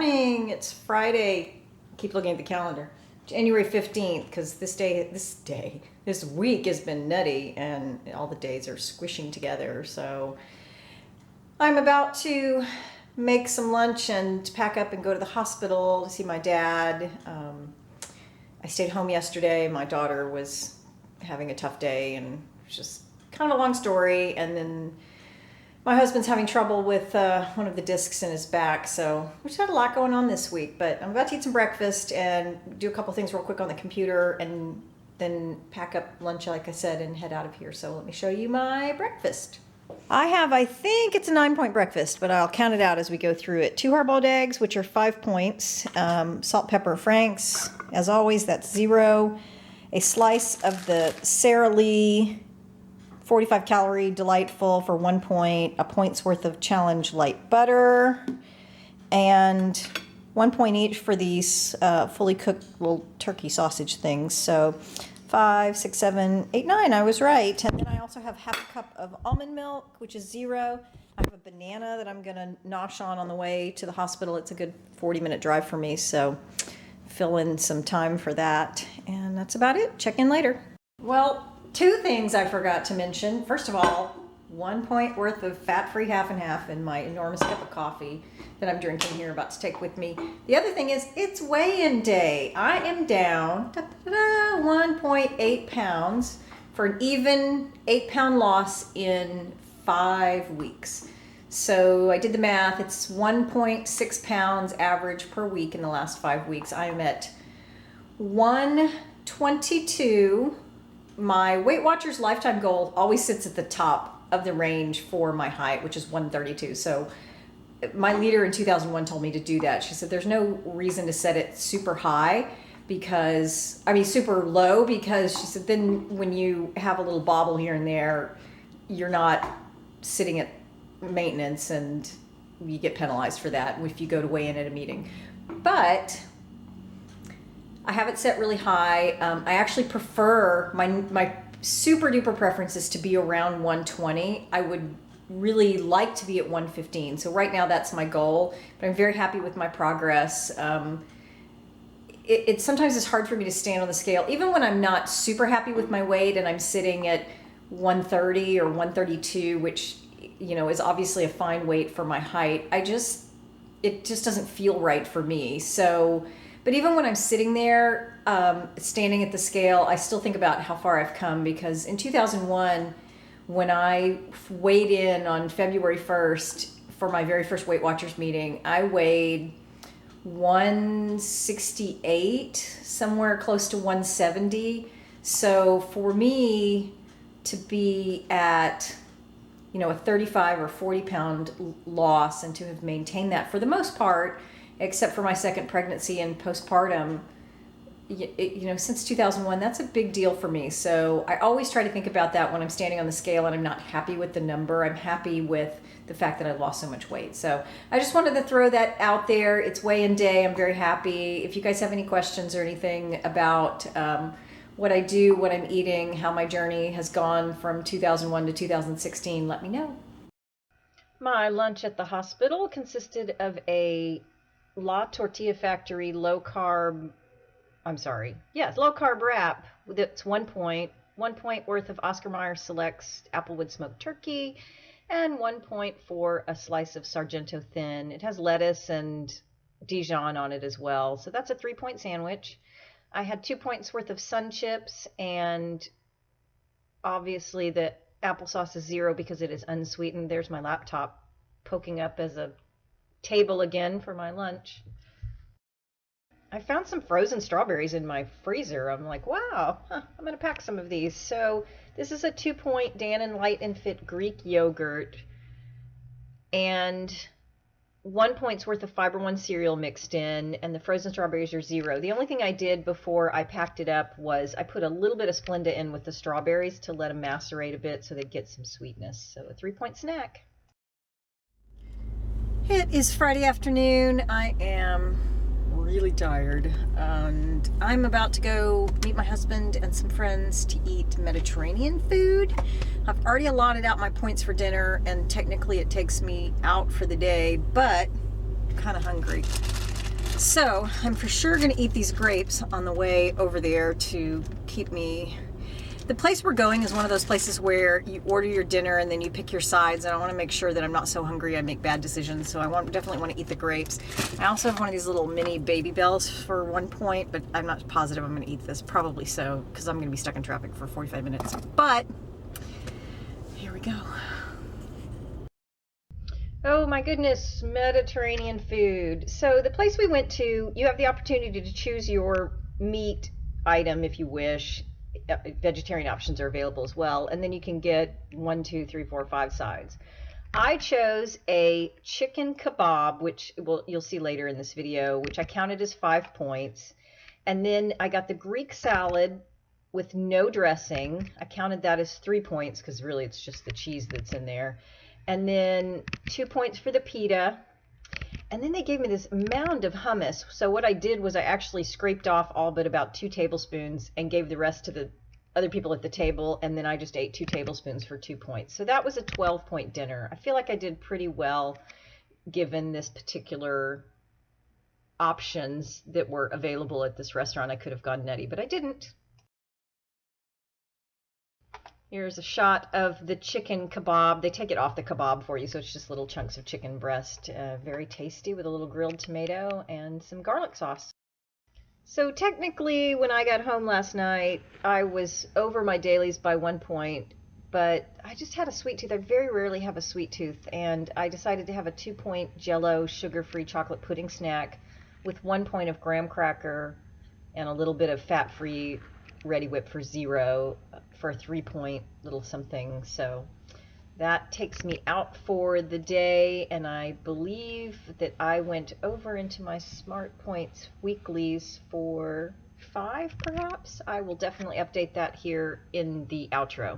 morning. It's Friday. Keep looking at the calendar. January 15th, because this week has been nutty and all the days are squishing together. So I'm about to make some lunch and pack up and go to the hospital to see my dad. I stayed home yesterday. My daughter was having a tough day and it was just kind of a long story. And then my husband's having trouble with one of the discs in his back, so we just had a lot going on this week. But I'm about to eat some breakfast and do a couple things real quick on the computer and then pack up lunch, like I said, and head out of here. So let me show you my breakfast. I think it's a 9-point breakfast, but I'll count it out as we go through it. 2 hard-boiled eggs, which are 5 points. Salt, pepper, Frank's. As always, that's 0. A slice of the Sara Lee 45 calorie delightful for 1 point, a point's worth of Challenge light butter, and 1 point each for these fully cooked little turkey sausage things. So 5, 6, 7, 8, 9, I was right. And then I also have half a cup of almond milk, which is 0. I have a banana that I'm gonna nosh on the way to the hospital. It's a good 40-minute drive for me, so fill in some time for that. And that's about it. Check in later. Well, 2 things I forgot to mention. First of all, 1 point worth of fat-free half and half in my enormous cup of coffee that I'm drinking here, about to take with me. The other thing is, it's weigh-in day. I am down 1.8 pounds for an even 8-pound loss in 5 weeks. So I did the math. It's 1.6 pounds average per week in the last 5 weeks. I am at 122. My Weight Watchers lifetime goal always sits at the top of the range for my height, which is 132. So my leader in 2001 told me to do that. She said there's no reason to set it super high super low, because she said then when you have a little bobble here and there, you're not sitting at maintenance and you get penalized for that if you go to weigh in at a meeting. But I have it set really high. I actually prefer, my super duper preference is to be around 120. I would really like to be at 115. So right now that's my goal, but I'm very happy with my progress. Sometimes it's hard for me to stand on the scale, even when I'm not super happy with my weight and I'm sitting at 130 or 132, which, is obviously a fine weight for my height. It just doesn't feel right for me. So, but even when I'm sitting there, standing at the scale, I still think about how far I've come, because in 2001, when I weighed in on February 1st for my very first Weight Watchers meeting, I weighed 168, somewhere close to 170. So for me to be at, a 35 or 40 pound loss and to have maintained that for the most part, except for my second pregnancy and postpartum, since 2001, that's a big deal for me. So I always try to think about that when I'm standing on the scale and I'm not happy with the number. I'm happy with the fact that I lost so much weight. So I just wanted to throw that out there. It's weigh-in day. I'm very happy. If you guys have any questions or anything about what I do, what I'm eating, how my journey has gone from 2001 to 2016, let me know. My lunch at the hospital consisted of a La Tortilla Factory low carb wrap that's 1 point, 1 point worth of Oscar Mayer Selects Applewood smoked turkey, and 1 point for a slice of Sargento thin. It has lettuce and Dijon on it as well. So that's a 3-point sandwich. I had 2 points worth of Sun Chips, and obviously the applesauce is 0 because it is unsweetened. There's my laptop poking up as a table again for my lunch. I found some frozen strawberries in my freezer. I'm like, wow, I'm going to pack some of these. So this is a 2-point Dannon Light and Fit Greek yogurt and 1 point's worth of Fiber One cereal mixed in, and the frozen strawberries are 0. The only thing I did before I packed it up was I put a little bit of Splenda in with the strawberries to let them macerate a bit so they'd get some sweetness. So a 3-point snack. It is Friday afternoon. I am really tired, and I'm about to go meet my husband and some friends to eat Mediterranean food. I've already allotted out my points for dinner, and technically it takes me out for the day, but I'm kind of hungry. So I'm for sure going to eat these grapes on the way over there to keep me. The place we're going is one of those places where you order your dinner and then you pick your sides, and I want to make sure that I'm not so hungry I make bad decisions, so definitely want to eat the grapes. I also have one of these little mini Baby Bells for 1 point, but I'm not positive I'm going to eat this. Probably so, because I'm going to be stuck in traffic for 45 minutes. But here we go. Oh my goodness, Mediterranean food. So the place we went to, you have the opportunity to choose your meat item if you wish. Vegetarian options are available as well, and then you can get 1, 2, 3, 4, 5 sides. I chose a chicken kebab, which you'll see later in this video, which I counted as 5 points. And then I got the Greek salad with no dressing. I counted that as 3 points because really it's just the cheese that's in there. And then 2 points for the pita. And then they gave me this mound of hummus. So what I did was I actually scraped off all but about 2 tablespoons and gave the rest to the other people at the table. And then I just ate 2 tablespoons for 2 points. So that was a 12-point dinner. I feel like I did pretty well given this particular options that were available at this restaurant. I could have gone nutty, but I didn't. Here's a shot of the chicken kebab. They take it off the kebab for you, so it's just little chunks of chicken breast. Very tasty with a little grilled tomato and some garlic sauce. So technically, when I got home last night, I was over my dailies by 1 point, but I just had a sweet tooth. I very rarely have a sweet tooth, and I decided to have a 2-point Jell-O sugar-free chocolate pudding snack with 1 point of graham cracker and a little bit of fat-free Ready Whip for 0 for a 3-point little something. So that takes me out for the day, and I believe that I went over into my Smart Points weeklies for 5 perhaps. I will definitely update that here in the outro.